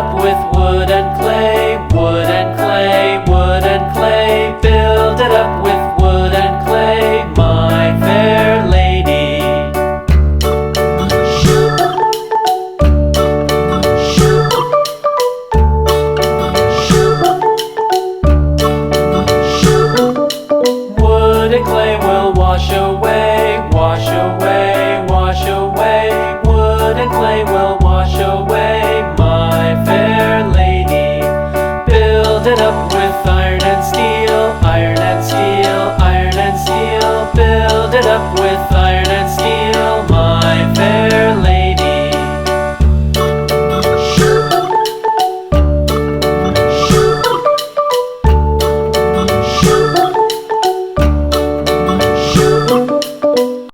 up with wood and clay, wood and clay, wood and clay. Build it up with wood and clay, my fair lady. Wood and clay will wash away, wash away, wash away. Wood and clay will wash away, my fair lady. Build it up with